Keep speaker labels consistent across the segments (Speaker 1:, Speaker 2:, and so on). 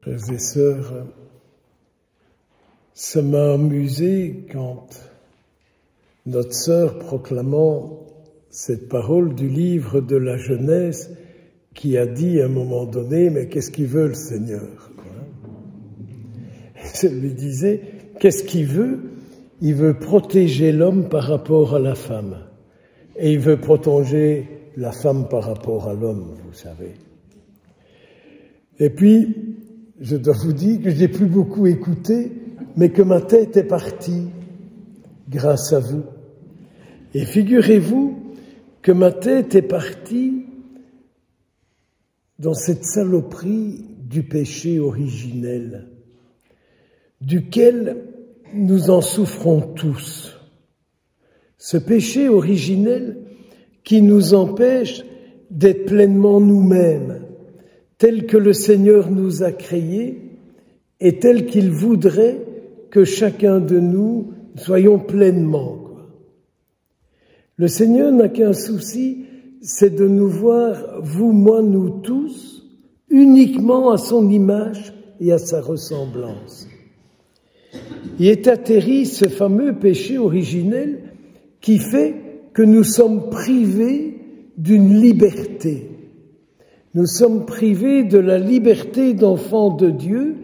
Speaker 1: Frères et sœurs, ça m'a amusé quand notre sœur, proclamant cette parole du livre de la Genèse, qui a dit à un moment donné, mais qu'est-ce qu'il veut le Seigneur? Je lui disais, qu'est-ce qu'il veut? Il veut protéger l'homme par rapport à la femme. Et il veut protéger la femme par rapport à l'homme, vous savez. Et puis, je dois vous dire que je n'ai plus beaucoup écouté, mais que ma tête est partie grâce à vous. Et figurez-vous que ma tête est partie dans cette saloperie du péché originel, duquel nous en souffrons tous. Ce péché originel qui nous empêche d'être pleinement nous-mêmes, tel que le Seigneur nous a créés et tel qu'il voudrait que chacun de nous soyons pleinement. Le Seigneur n'a qu'un souci, c'est de nous voir, vous, moi, nous tous, uniquement à son image et à sa ressemblance. Il est atterri ce fameux péché originel qui fait que nous sommes privés d'une liberté. Nous sommes privés de la liberté d'enfants de Dieu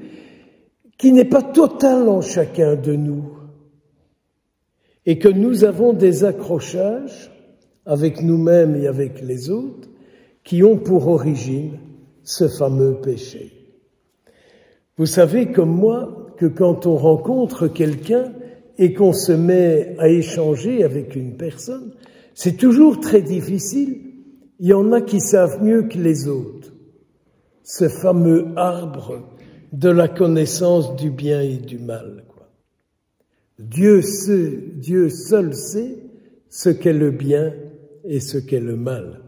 Speaker 1: qui n'est pas totale en chacun de nous et que nous avons des accrochages avec nous-mêmes et avec les autres qui ont pour origine ce fameux péché. Vous savez comme moi que quand on rencontre quelqu'un et qu'on se met à échanger avec une personne, c'est toujours très difficile. Il y en a qui savent mieux que les autres. Ce fameux arbre de la connaissance du bien et du mal, quoi. Dieu seul sait ce qu'est le bien et ce qu'est le mal.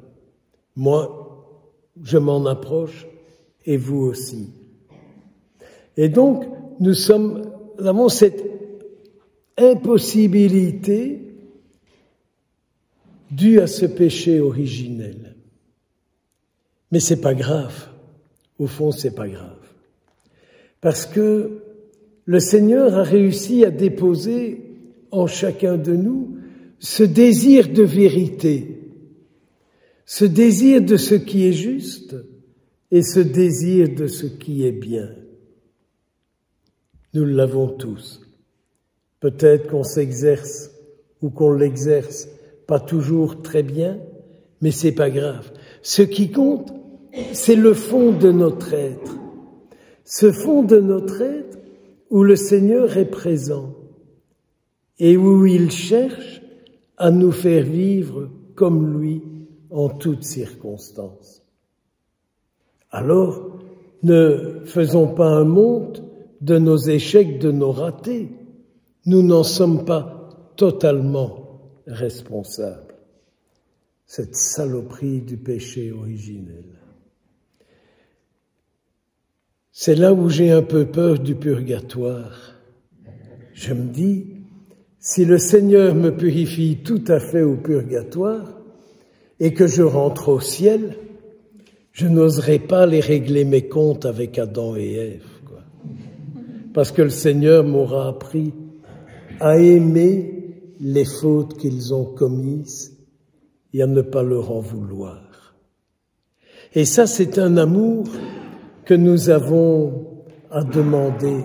Speaker 1: Moi, je m'en approche et vous aussi. Et donc, nous avons cette impossibilité due à ce péché originel. Mais c'est pas grave. Au fond, c'est pas grave. Parce que le Seigneur a réussi à déposer en chacun de nous ce désir de vérité, ce désir de ce qui est juste et ce désir de ce qui est bien. Nous l'avons tous. Peut-être qu'on s'exerce ou qu'on l'exerce pas toujours très bien, mais c'est pas grave. Ce qui compte, c'est le fond de notre être. Ce fond de notre être où le Seigneur est présent et où il cherche à nous faire vivre comme lui en toutes circonstances. Alors, ne faisons pas un monte de nos échecs, de nos ratés. Nous n'en sommes pas totalement responsables. Cette saloperie du péché originel. C'est là où j'ai un peu peur du purgatoire. Je me dis, si le Seigneur me purifie tout à fait au purgatoire et que je rentre au ciel, je n'oserai pas les régler mes comptes avec Adam et Ève, quoi. Parce que le Seigneur m'aura appris à aimer les fautes qu'ils ont commises et à ne pas leur en vouloir. Et ça, c'est un amour que nous avons à demander,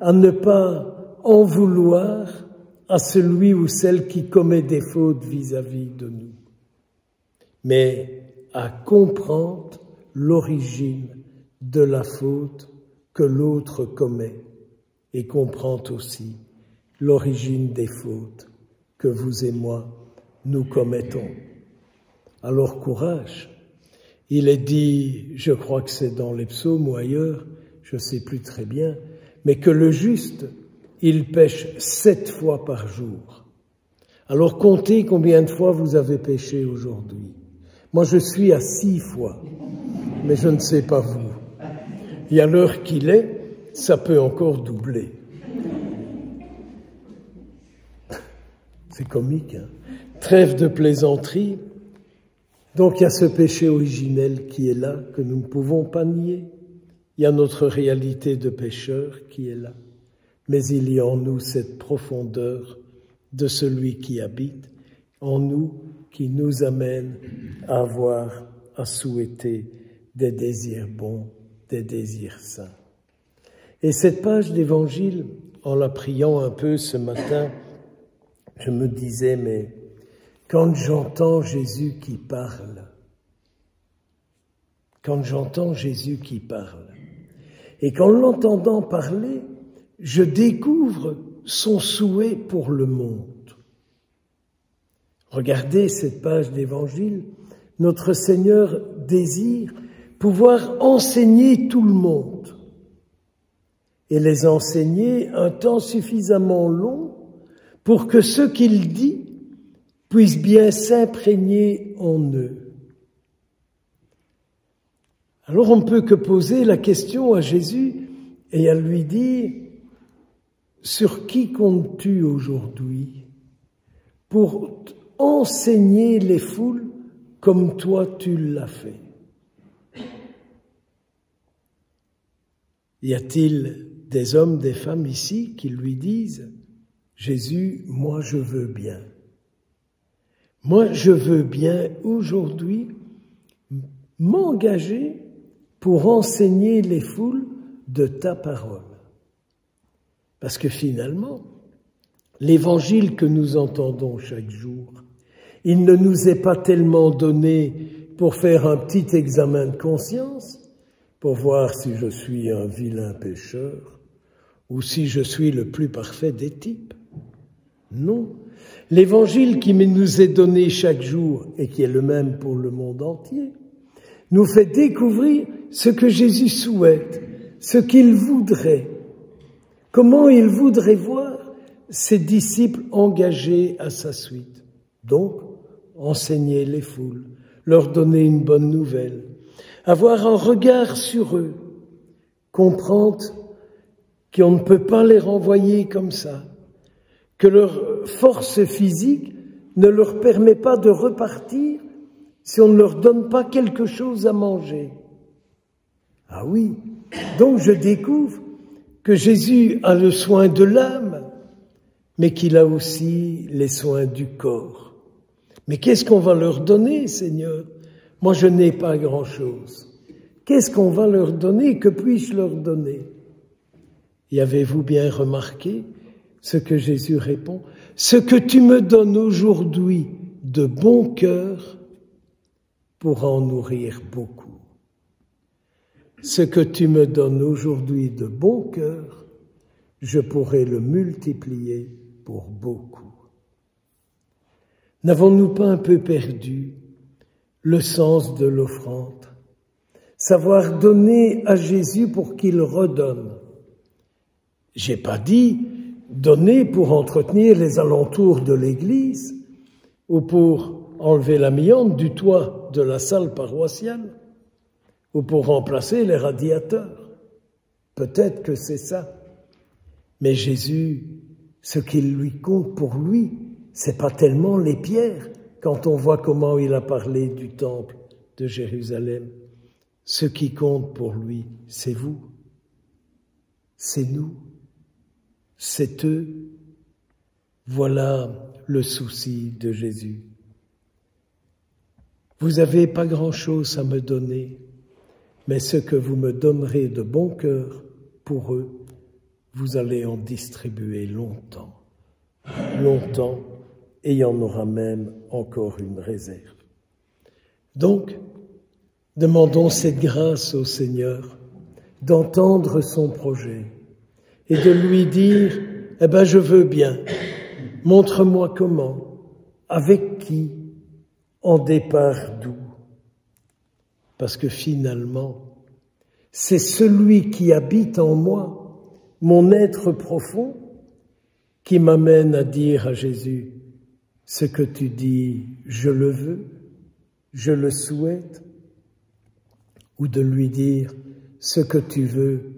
Speaker 1: à ne pas en vouloir à celui ou celle qui commet des fautes vis-à-vis de nous, mais à comprendre l'origine de la faute que l'autre commet et comprendre aussi l'origine des fautes que vous et moi, nous commettons. Alors courage. Il est dit, je crois que c'est dans les psaumes ou ailleurs, je ne sais plus très bien, mais que le juste, il pêche 7 fois par jour. Alors comptez combien de fois vous avez péché aujourd'hui. Moi je suis à 6 fois, mais je ne sais pas vous. Et à l'heure qu'il est, ça peut encore doubler. C'est comique, hein? Trêve de plaisanterie. Donc il y a ce péché originel qui est là, que nous ne pouvons pas nier. Il y a notre réalité de pécheur qui est là, mais il y a en nous cette profondeur de celui qui habite en nous, qui nous amène à avoir, à souhaiter des désirs bons, des désirs saints. Et cette page d'Évangile, en la priant un peu ce matin, je me disais, mais quand j'entends Jésus qui parle, et qu'en l'entendant parler, je découvre son souhait pour le monde. Regardez cette page d'Évangile, notre Seigneur désire pouvoir enseigner tout le monde et les enseigner un temps suffisamment long pour que ce qu'il dit puisse bien s'imprégner en eux. Alors on ne peut que poser la question à Jésus et à lui dire « Sur qui comptes-tu aujourd'hui pour enseigner les foules comme toi tu l'as fait ?» Y a-t-il des hommes, des femmes ici qui lui disent « Jésus, moi je veux bien. Moi je veux bien aujourd'hui m'engager pour enseigner les foules de ta parole. » Parce que finalement, l'évangile que nous entendons chaque jour, il ne nous est pas tellement donné pour faire un petit examen de conscience, pour voir si je suis un vilain pécheur ou si je suis le plus parfait des types. Non, l'évangile qui nous est donné chaque jour et qui est le même pour le monde entier, nous fait découvrir ce que Jésus souhaite, ce qu'il voudrait, comment il voudrait voir ses disciples engagés à sa suite. Donc, enseigner les foules, leur donner une bonne nouvelle, avoir un regard sur eux, comprendre qu'on ne peut pas les renvoyer comme ça, que leur force physique ne leur permet pas de repartir si on ne leur donne pas quelque chose à manger. Ah oui, donc je découvre que Jésus a le soin de l'âme, mais qu'il a aussi les soins du corps. Mais qu'est-ce qu'on va leur donner, Seigneur ? Moi, je n'ai pas grand-chose. Qu'est-ce qu'on va leur donner? Que puis-je leur donner? Et avez-vous bien remarqué ce que Jésus répond? Ce que tu me donnes aujourd'hui de bon cœur pourra en nourrir beaucoup. Ce que tu me donnes aujourd'hui de bon cœur, je pourrai le multiplier pour beaucoup. N'avons-nous pas un peu perdu le sens de l'offrande? Savoir donner à Jésus pour qu'il redonne. J'ai pas dit donner pour entretenir les alentours de l'église ou pour enlever l'amiante du toit de la salle paroissiale ou pour remplacer les radiateurs. Peut-être que c'est ça. Mais Jésus, ce qu'il lui compte pour lui, c'est pas tellement les pierres quand on voit comment il a parlé du temple de Jérusalem. Ce qui compte pour lui, c'est vous, c'est nous, c'est eux. Voilà le souci de Jésus. Vous n'avez pas grand-chose à me donner, mais ce que vous me donnerez de bon cœur pour eux, vous allez en distribuer longtemps, longtemps, et il y en aura même encore une réserve. Donc, demandons cette grâce au Seigneur d'entendre son projet et de lui dire « Eh bien, je veux bien, montre-moi comment, avec qui, en départ d'où ?» Parce que finalement, c'est celui qui habite en moi, mon être profond, qui m'amène à dire à Jésus « Ce que tu dis, je le veux, je le souhaite », ou de lui dire « Ce que tu veux,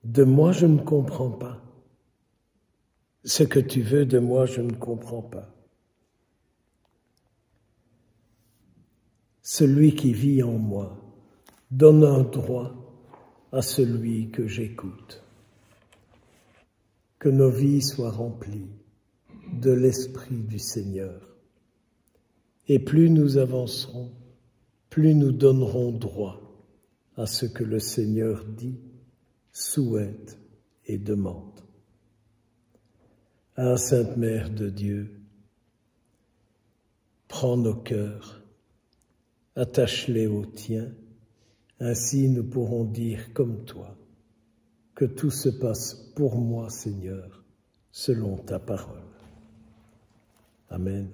Speaker 1: de moi je ne comprends pas. Ce que tu veux de moi, je ne comprends pas. » Celui qui vit en moi donne un droit à celui que j'écoute. Que nos vies soient remplies de l'Esprit du Seigneur. Et plus nous avancerons, plus nous donnerons droit à ce que le Seigneur dit, souhaite et demande. Ah, Sainte Mère de Dieu, prends nos cœurs, attache-les aux tiens, ainsi nous pourrons dire comme toi, que tout se passe pour moi, Seigneur, selon ta parole. Amen.